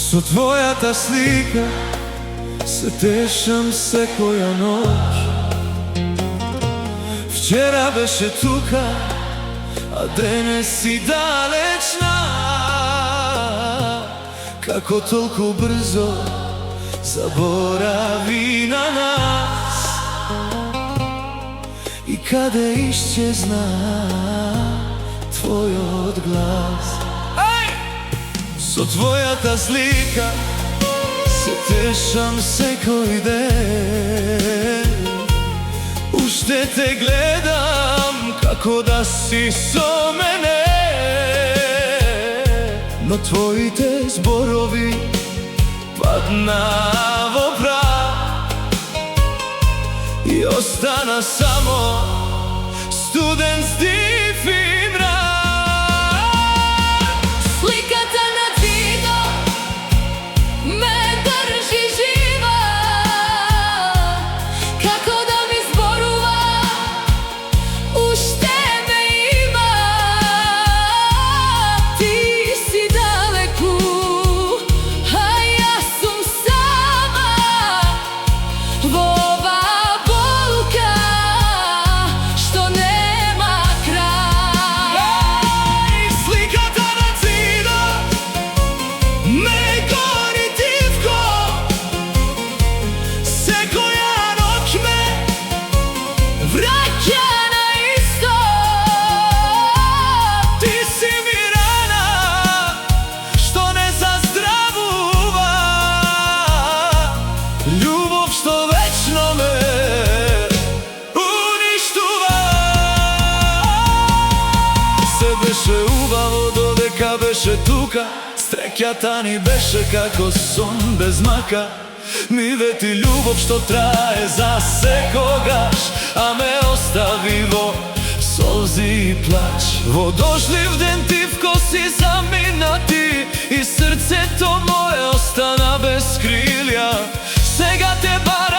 Со твојата слика се тешам секоја ноќ. Вчера беше тука, а денес си далечна. Како толку брзо заборави на нас и каде исчезна твојот глас. Со твојата слика се тешам секој ден. Уште те гледам како да си со мене, но твоите зборови падна во прах и остана само студен здив и мрак. Сликата на зидо ме држи жива, како да ми зборува, уште ме има. Ти си далеку, а јас сум сама во оваа болка што нема крај. Сликата на зидо ме гори дивко, секоја ноќ ме Враќа на исто. Ти си ми рана што не заздравува, љубов што вечно ме уништува. Се беше убаво додека беше тука, среќата ни беше како сон без мака. Ми вети љубов што трае за секогаш, а ме остави во солзи и плач. Во дошлив ден тивко си замина ти и срцето моје остана без крилја. Сега те бара